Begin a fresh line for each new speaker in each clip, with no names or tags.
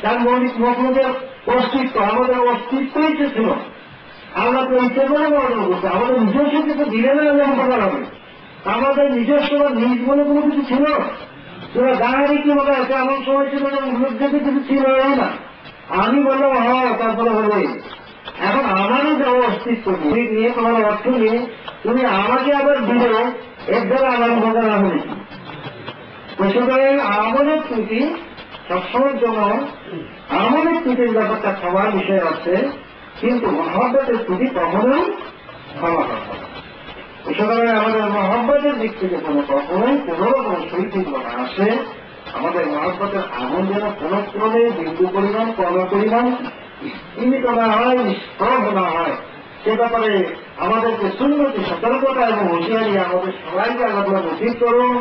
তার মৌলিক মখলুকের অস্তিত্ব, আমাদের অস্তিত্বই যে ছিল। আল্লাহ তো ইচ্ছে করে বর্ণনা করছে, আমাদের নিজস্ব কিছু দিলে না আল্লাহ উপকার হবে। আমাদের নিজস্ব বা নিজ বলে কোনো কিছু ছিল? তোরা গাড়ি কি বলে আছে, এমন সময় ছিল না উল্লেখ যদি কিছু ছিল না। আমি বললাম হয়, তারপরে হলে এখন আমারও যাওয়া অস্তিত্ব নিয়ে তোমার অর্থ নিয়ে তুমি আমাকে আবার দিলে এর দ্বারা আমার উপকার হবে। সুতরাং আমলের ত্রুটি সবসময়ের জন্য আমলের ত্রুটির ব্যাপারটা ক্ষমার বিষয় আছে, কিন্তু মহব্বতের ত্রুটি কখনোই ক্ষমা করতে হবে। সুতরাং আমাদের মহব্বতের দিক থেকে কখনোই কোনো রকম শৈথিকতা আসে, আমাদের মহব্বতের আমল যেন কোনো ক্রমে বিন্দু পরিমাণ কর্ম পরিমাণ সীমিত না হয়, নিষ্ফল না হয়, সে ব্যাপারে আমাদেরকে সুন্নতি সতর্কতা এবং হুঁশিয়ারি আমাদের সবাইকে আল্লাহ নসিব করুন।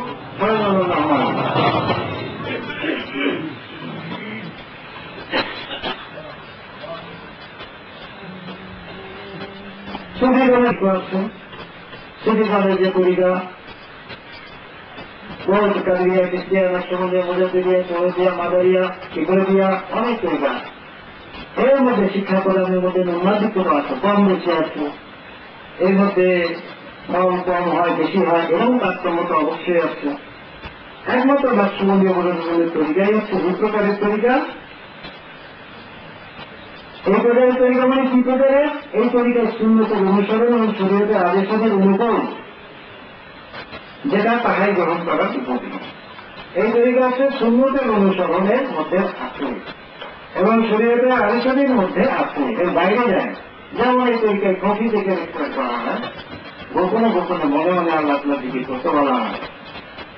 সুফিগণের যে তরিকা কাদিয়া, কিস্তিয়া, নকশবন্দিয়া, মুজাদ্দিদিয়া, সৌদিয়া, মাদারিয়া, ইকরাদিয়া, অনেক তরিকা। এর মধ্যে শিক্ষা প্রদানের মধ্যে ন্যূনাধিক্য আছে, কম বেশি আছে, এর মধ্যে কম হয় বেশি হয় এবং তারতম্য তো অবশ্যই আছে। একমাত্র নকশবন্দিয়া মুজাদ্দিদের তরিকাই হচ্ছে দুই প্রকারের তরিকা। এই প্রকারের তরিকা মানে কি প্রকারের? এই তরিকার সুন্নতের অনুসরণ এবং শরীয়তের আদেশের অনুকূল যেটা তাহাই গ্রহণ করার উপযোগী। এই তরিকা হচ্ছে সুন্নতের অনুসরণের মধ্যে আছে এবং শরীয়তের আদেশের মধ্যে আছে, এর বাইরে যায়। যেমন এই তরিকায় কফি থেকে রেস্টার করা হয়, গোপনে গোপনে মনে মনে আল্লাহ তাআলার জিকির করতে বলা হয়,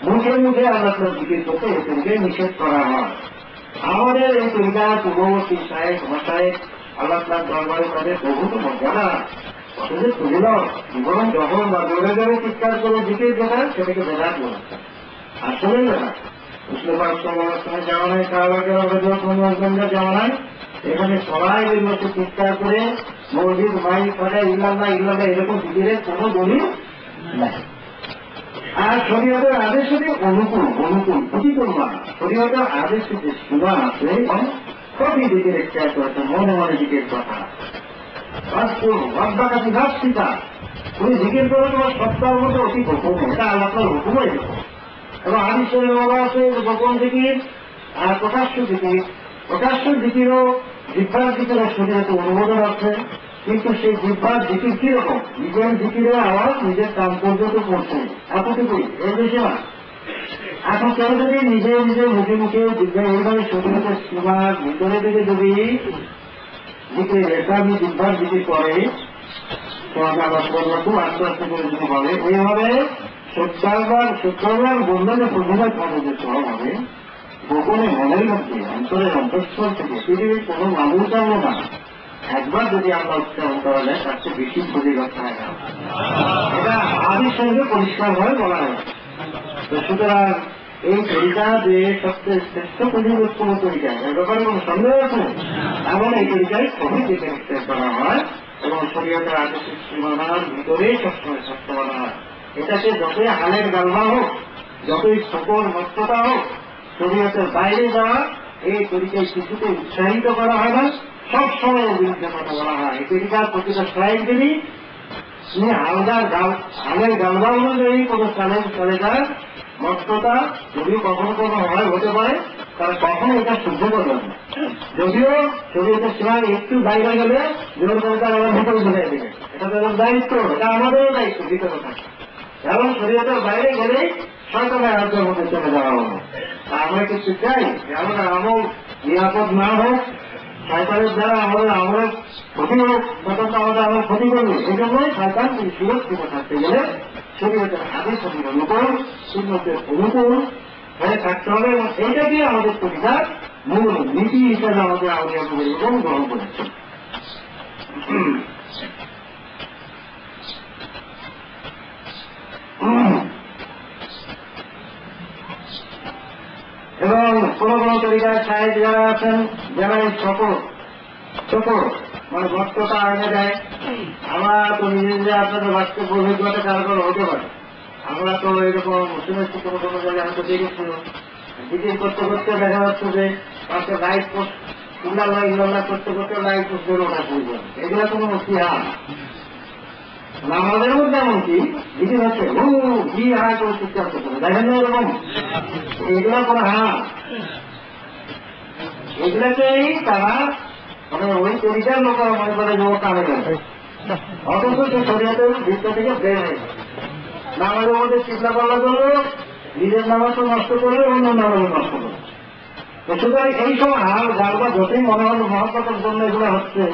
মুখে মুখে আল্লাহ তাআলার জিকির করতে এই তরিকায় নিষেধ করা হয়। আমাদের এই তরিকা পূর্ববর্তী শায়েখ মাশায়েখ আল্লাহ তাআলার দরবারে তাদের বহুত মর্যাদা, কত যে তুলিল, জীবন যখন বা জোরে জোরে চিৎকার করে জিকির করেন সেটাকে বেদাত বলা আসলে না। মুসলিম সময় জামানায় সাহাবাদের জামানায় এখানে সবাই ওই মতো চিৎকার করে মসজিদ মাইক করে ইল্লাল্লাহ ইল্লাল্লাহ এরকম জিকিরের কোনো দলিল নাই। আর শরীয়তের আদেশের অনুকূল ক্ষতিকর না, শরীয়তের আদেশের যে সীমা আছে সবই দিকের খেয়াল করেছে, মনে মনে দিকের কথা বাকি ভাবছিতা তুমি জিজ্ঞেস করো তোমার সপ্তাহের মধ্যে অতি গোপন, এটা আল্লাহ হুকুম হয়ে যাবে। এবং আদিশ্বরের বলা আছে গোপন দিকির আর প্রকাশ্য দিকিরও জিহ্বার দিকেরও শরীয়তে অনুমোদন আছে, কিন্তু সেই জিহ্বার দিকির কিরকম? নিজের দিকিরের আওয়াজ নিজের কাম পর্যন্ত করছে, এতটুকুই, এর বেশি না। এখন কেউ যদি নিজের মুখে মুখে এইভাবে শরীয়তের সীমার ভিতরে থেকে যদি দিকে রেখামি জিহ্বার দিকে করে তো আমি আবার করবো খুব আস্তে আস্তে করে যদি বলে এইভাবে সত্যাবার বন্ধনে প্রতিবাদ করে যে সব হবে গোপনে মনের মধ্যে অন্তরের অন্তঃস্থল থেকে পৃথিবীর কোনো মানুষ যাবো না, একবার যদি আমরা উচ্চারণ করা যায় তার চেয়ে বেশি ফজিলত হয় না। এটা আদির সঙ্গে পরিষ্কারভাবে বলা হয়। তো সুতরাং এই তরিকা যে সবচেয়ে শ্রেষ্ঠ পরিবর্তন তরিকা, এর ব্যাপারে কোনো সন্দেহ আছে? এমন এই তরিকায় সবই দিকে করা হয় এবং শরীয়তের আদেশের সীমানার ভিতরেই সবসময় সত্য বলা হয়। এটাকে যতই হালের গালবা হোক, যতই সকল মস্ততা হোক, শরীয়তের বাইরে যাওয়া এই তরিকায় কিছুতে উৎসাহিত করা হয় না, সবসময় বিরুদ্ধে কথা বলা হয়। এই তরিকার প্রতিটা সাহেব দিনই তিনি হালের গালবা অনুযায়ী কোনো চ্যালেঞ্জ করে যায়, মস্ততা যদিও কখনো হয় হতে পারে, তারা কখনো এটা শুদ্ধ করবে না। যদিও শরীয়তের সীমার একটু বাইরে গেলে জোর করে তার আবার ভিতরে ঢুকাই দেবে, এটা তাদের দায়িত্ব, এটা আমাদেরও দায়িত্ব ভিতরে থাকে। এবং শরীয়তের বাইরে গেলেই শয়তানের রাজ্যের মধ্যে চলে যাওয়া হবে। আমরা কিছু চাই আমরা আমল নিরাপদ না হোক, শয়তানের দ্বারা আমাদের ক্ষতি হোক, তখন আমাদের আমার ক্ষতি করবে। এই জন্যই শয়তান সুরক্ষিত থাকতে গেলে শরীয়তের আদেশ অনুকূল, সুন্নতের অনুকূল হয়ে থাকতে হবে এবং এইটাকে আমাদের তরিকার মূল নীতি হিসাবে আমাদের আউলিয়া পরিবর্তন গ্রহণ করেছে। এবং কোন কোন তরিকার সাহেব যারা আছেন, যারা এই শকর মানে ভক্ততা আগে দেয়, আমরা তো নিজে আপনাদের বাস্তব অভিজ্ঞতা কারণ হতে পারে। আমরা তো এরকম মুসলিমের কোনো জায়গায় হয়তো দেখেছি জিজ্ঞেস করতে করতে দেখা যাচ্ছে যে পাশে লাইট পোস্ট ইল্লাল্লাহ ইল্লাল্লাহ করতে করতে লাইট উপরে ওঠা শুরু করে। এগুলো কোনো ইতিহাস নামাজের মধ্যে এমনকি বিধি হচ্ছে কি হা করে চিৎকার করতে হবে, দেখেন না এরকম? এগুলা কোনো এগুলাকেই তারা মানে ওই তরিকার লোকেরা মনে করে যে ও কামে গেছে, অথচ সে শরীয়তের ভিতর থেকে বের হয়ে যায়। নামাজের মধ্যে চিন্তা করা করলো, নিজের নামাজও নষ্ট করলে অন্য নামাজও নষ্ট করলো। সুতরাং এই সব হাল যারা যতই মনে হল মহব্বতের জন্য এগুলো হচ্ছে,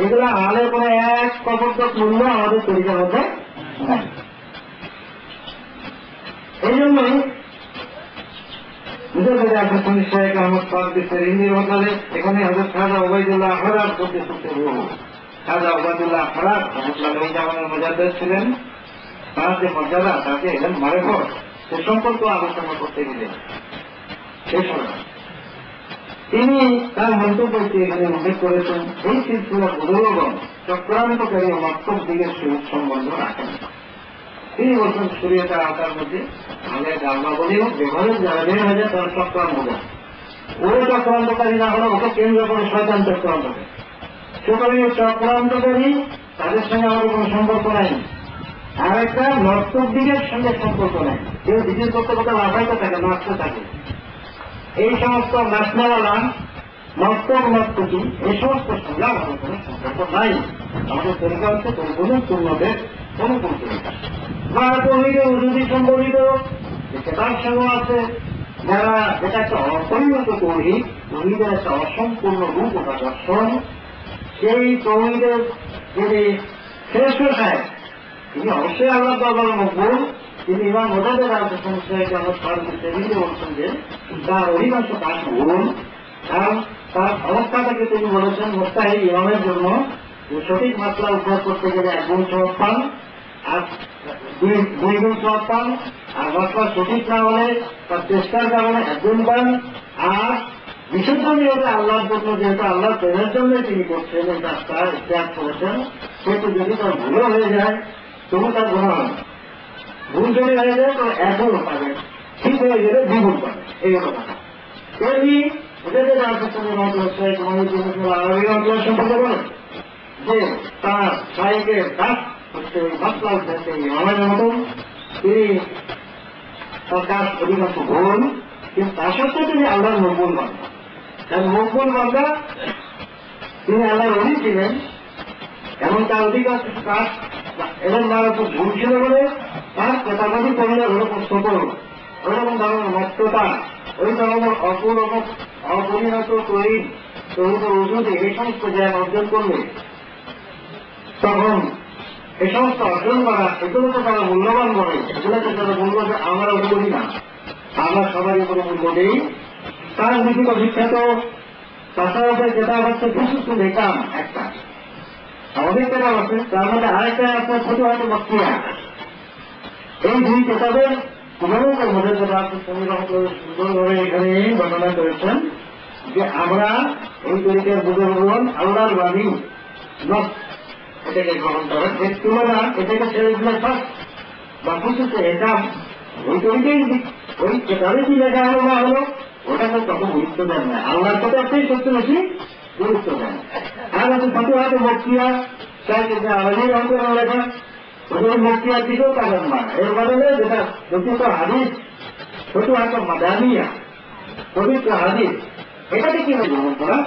এগুলো হালের কোনো এক কপর্দক মূল্য আমাদের তরিকার মধ্যে নাই। এই জন্যই এখানে হজরত খাজা ওবায়দুল্লাহ আখরাত করতে করতে খাজা ওবায়দুল্লাহ আখরাত ওই জামানের মুজাদ্দিদ ছিলেন, তার যে মর্যাদা তাকে এলেন মারেফত সে সম্পর্ক আলোচনা করতে গেলেন। শেষ হল তিনি তার মন্তব্যকে এখানে উল্লেখ করেছেন, এই সিলসিলার বুজুর্গগণ চক্রান্তকারী মক্তব দিকের সহিত সম্বন্ধ রাখেন। তিনি বলছেন শরীয়তের আওতার মধ্যে আমাদের ধর্মাবলীও ব্যবহারের যারা বের হয়ে যায় তারা চক্রান্ত দেয়। ওই চক্রান্তকারী না হলে ওকে কেন্দ্র করে শয়তান চক্রান্তকারী। সুতরাং চক্রান্তকারী তাদের সঙ্গে আমাদের কোনো সম্পর্ক নাই। আর একটা নর্তক দিকের সঙ্গে সম্পর্ক নাই। কেউ দিকের করতে করতে লাফাইতে থাকে, নাচতে থাকে। এই সমস্ত নাচনাওয়ালা নর্তক নর্তকী এই সমস্ত সঙ্গে আমাদের কোনো সম্পর্ক নাই। আমাদের তরিকা হচ্ছে পরিপূর্ণ পূর্ণদের অনুকূল তরিকা। যারা তৌহিদ উজুদি সম্বলিত সেটার সঙ্গে আছে, যারা এটা একটা অপরিণত তৌহিদ, তৌহিদের একটা অসম্পূর্ণ রূপ বা দর্শন, সেই তৌহিদের যিনি শ্রেষ্ঠ সাহেব তিনি অবশ্যই আল্লাহ দরবারে মকবুল। তিনি ইমাম মুজাদ্দিদ আল-হোসেন সাহেবকে আমার সার্বিক বলছেন যে তার অধিকাংশ কাজ ভুল, কারণ তার অবস্থাটাকে তিনি বলেছেন মুস্তাহিদ ইমামের জন্য সঠিক মাত্রা উদ্ধার করতে গেলে 1 গুণ সওয়াব পান, আর 2 গুণ সওয়াব পান, আর মাত্রা সঠিক না হলে তার চেষ্টার কারণে 1 গুণ পান। আর বিশুদ্ধ নিয়মে আল্লাহর জন্য, যেহেতু আল্লাহর প্রেমের জন্য তিনি করছেন এই কাজটা ত্যাগ করেছেন, সেহেতু যদি তার ভুলও হয়ে যায় তবু তার গুণা হবে। ভুল যদি হয়ে যায় তো 1 গুণ পাবে, ঠিক হয়ে গেলে 2 গুণ পাবে। এই হলো কথা। তেমনি ওদের আরবি অঞ্চল সম্পর্কে বলেন যে তার সাহেবের কাজ হচ্ছে ওই মাসলা উঠেছে ইমামের মতন, তিনি তার কাজ অধিকাংশ ভুল, কিন্তু তার সত্ত্বেও তিনি আল্লাহর মকবুল বান্দা। কারণ মকবুল বান্দা তিনি আল্লাহর অলি ছিলেন, এমন তার অধিকাংশ কাজ এবং মারাত্মক ভুল ছিল বলে তার কথাবাদী করলে ওরকম ছোট, ওরকম ধরনের মস্ততা, ওই ধরনের অপরিণত তৈরি ওষুধে এই সমস্ত জ্ঞান অর্জন করলে তখন এই সমস্ত অর্জন করা এগুলোকে তারা মূল্যবান করে, এগুলোকে তারা মূল্য আমরা করি না, আমরা সবারই উপরে মূল্য দিই। তার লিখিত বিখ্যাত তাছাড়া যেটা হচ্ছে বিশুদ্ধ লেখাম একটা আমাদের কেতাব আছে, তার মধ্যে আরেকটা আপনার ছোট হয়তো মক্কিয়া। এই 2 কেতাবের তোমাদের মধ্যে যেটা আপনি সুন্দরভাবে এখানে বর্ণনা করেছেন যে আমরা এই তরিকার বুজুর্গগণ আল্লাহর বাণী এটাকে গ্রহণ করেন, এর তুলনা এটাকে ছেড়ে দিলে সব বা বুঝেছে এটা ওই তরিকাই ওই কেতাবে কি লেখা হলো না হলো ওটাকে তত গুরুত্ব দেন না, আল্লাহর কথাতেই সবচেয়ে বেশি গুরুত্ব দেন। আর হয়তো ছোট হয়তো মক্কিয়া চাই আরবির অন্তর লেখা ওদের মক্কিয়ার দিকেও কারণ না, এর বদলে যেটা প্রকৃত হাদিস ছোট হয়তো মাদানিয়া পবিত্র হাদিস এটাকে কি গ্রহণ করা